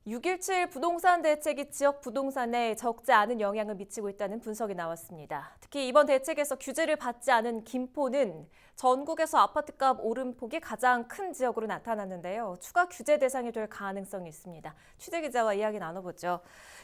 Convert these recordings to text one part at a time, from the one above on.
6.17 부동산 대책이 지역 부동산에 적지 않은 영향을 미치고 있다는 분석이 나왔습니다. 특히 이번 대책에서 규제를 받지 않은 김포는 전국에서 아파트값 오름폭이 가장 큰 지역으로 나타났는데요. 추가 규제 대상이 될 가능성이 있습니다. 취재 기자와 이야기 나눠보죠.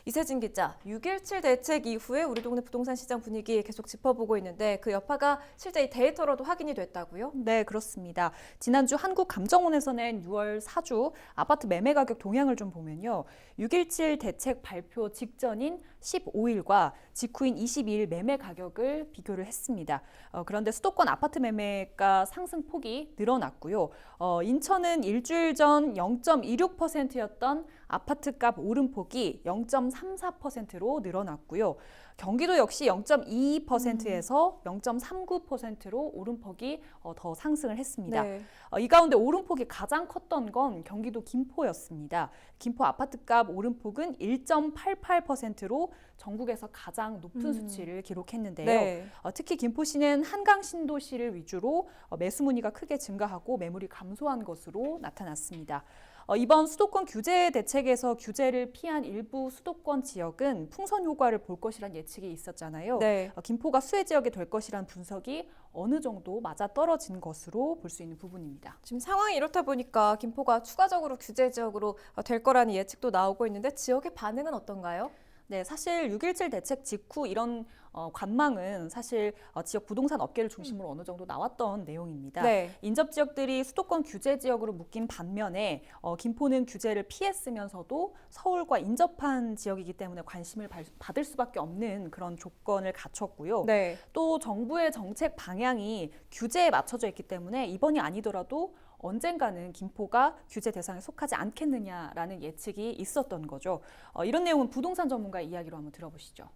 이세진 기자, 6.17 대책 이후에 우리 동네 부동산 시장 분위기 계속 짚어보고 있는데 그 여파가 실제 이 데이터로도 확인이 됐다고요? 네, 그렇습니다. 지난주 한국감정원에서 낸 6월 사주 아파트 매매 가격 동향을 좀 보면요. 6.17 대책 발표 직전인 15일과 직후인 22일 매매 가격을 비교를 했습니다. 그런데 수도권 아파트 매매가 상승폭이 늘어났고요. 인천은 일주일 전 0.26%였던 아파트값 오름폭이 0.34%로 늘어났고요. 경기도 역시 0.22%에서 0.39%로 오름폭이 더 상승을 했습니다. 네. 이 가운데 오름폭이 가장 컸던 건 경기도 김포였습니다. 김포 아파트값 오름폭은 1.88%로 전국에서 가장 높은 수치를 기록했는데요. 네. 특히 김포시는 한강 신도시를 위주로 매수 문의가 크게 증가하고 매물이 감소한 것으로 나타났습니다. 이번 수도권 규제 대책에서 규제를 피한 일부 수도권 지역은 풍선 효과를 볼 것이란 예측이 있었잖아요. 네. 김포가 수혜 지역이 될 것이란 분석이 어느 정도 맞아떨어진 것으로 볼 수 있는 부분입니다. 지금 상황이 이렇다 보니까 김포가 추가적으로 규제 지역으로 될 거라는 예측도 나오고 있는데 지역의 반응은 어떤가요? 네, 사실 6.17 대책 직후 이런 관망은 사실 지역 부동산 업계를 중심으로 어느 정도 나왔던 내용입니다. 네. 인접 지역들이 수도권 규제 지역으로 묶인 반면에 김포는 규제를 피했으면서도 서울과 인접한 지역이기 때문에 관심을 받을 수밖에 없는 그런 조건을 갖췄고요. 네. 또 정부의 정책 방향이 규제에 맞춰져 있기 때문에 이번이 아니더라도 언젠가는 김포가 규제 대상에 속하지 않겠느냐라는 예측이 있었던 거죠. 이런 내용은 부동산 전문가의 이야기로 한번 들어보시죠.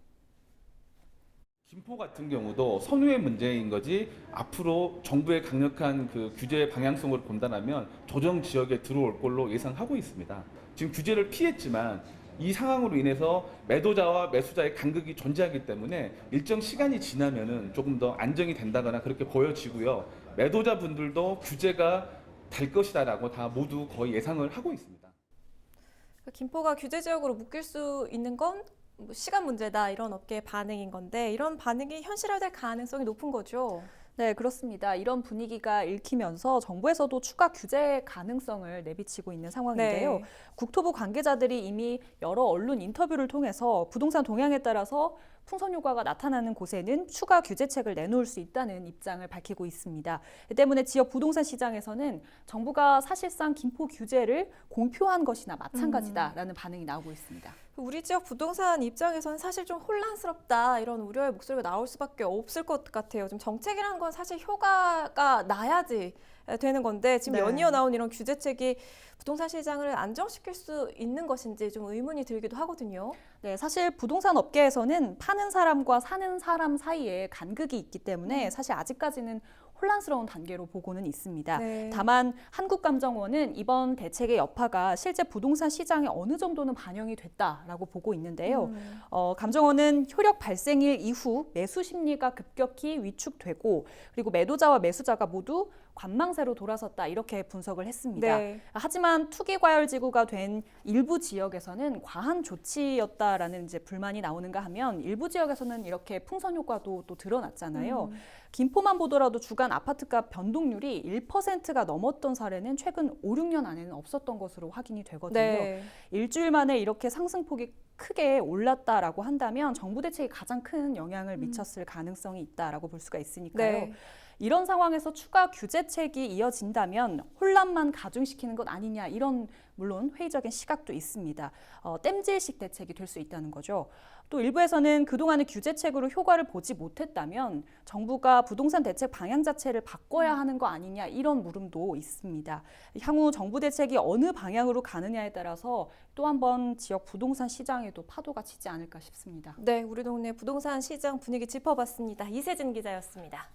김포 같은 경우도 선후의 문제인 거지 앞으로 정부의 강력한 그 규제 방향성으로 본다면 조정 지역에 들어올 걸로 예상하고 있습니다. 지금 규제를 피했지만 이 상황으로 인해서 매도자와 매수자의 간극이 존재하기 때문에 일정 시간이 지나면은 조금 더 안정이 된다거나 그렇게 보여지고요. 매도자분들도 규제가 될 것이다라고 다 모두 거의 예상을 하고 있습니다. 김포가 규제 지역으로 묶일 수 있는 건 시간 문제다 이런 업계의 반응인 건데 이런 반응이 현실화될 가능성이 높은 거죠. 네, 그렇습니다. 이런 분위기가 읽히면서 정부에서도 추가 규제 가능성을 내비치고 있는 상황인데요. 네. 국토부 관계자들이 이미 여러 언론 인터뷰를 통해서 부동산 동향에 따라서 풍선 효과가 나타나는 곳에는 추가 규제책을 내놓을 수 있다는 입장을 밝히고 있습니다. 때문에 지역 부동산 시장에서는 정부가 사실상 김포 규제를 공표한 것이나 마찬가지다라는 반응이 나오고 있습니다. 우리 지역 부동산 입장에서는 사실 좀 혼란스럽다 이런 우려의 목소리가 나올 수밖에 없을 것 같아요. 좀 정책이라는 건 사실 효과가 나야지 되는 건데 지금 네. 연이어 나온 이런 규제책이 부동산 시장을 안정시킬 수 있는 것인지 좀 의문이 들기도 하거든요. 네, 사실 부동산 업계에서는 파는 사람과 사는 사람 사이에 간극이 있기 때문에 사실 아직까지는 혼란스러운 단계로 보고는 있습니다. 네. 다만 한국감정원은 이번 대책의 여파가 실제 부동산 시장에 어느 정도는 반영이 됐다라고 보고 있는데요. 감정원은 효력 발생일 이후 매수 심리가 급격히 위축되고 그리고 매도자와 매수자가 모두 관망세로 돌아섰다 이렇게 분석을 했습니다. 네. 하지만 투기과열지구가 된 일부 지역에서는 과한 조치였다라는 이제 불만이 나오는가 하면 일부 지역에서는 이렇게 풍선 효과도 또 드러났잖아요. 김포만 보더라도 주간 아파트값 변동률이 1%가 넘었던 사례는 최근 5, 6년 안에는 없었던 것으로 확인이 되거든요. 네. 일주일 만에 이렇게 상승폭이 크게 올랐다라고 한다면 정부 대책이 가장 큰 영향을 미쳤을 가능성이 있다라고 볼 수가 있으니까요. 네. 이런 상황에서 추가 규제책이 이어진다면 혼란만 가중시키는 것 아니냐 이런 물론 회의적인 시각도 있습니다. 땜질식 대책이 될 수 있다는 거죠. 또 일부에서는 그동안의 규제책으로 효과를 보지 못했다면 정부가 부동산 대책 방향 자체를 바꿔야 하는 거 아니냐 이런 물음도 있습니다. 향후 정부 대책이 어느 방향으로 가느냐에 따라서 또 한 번 지역 부동산 시장에도 파도가 치지 않을까 싶습니다. 네, 우리 동네 부동산 시장 분위기 짚어봤습니다. 이세진 기자였습니다.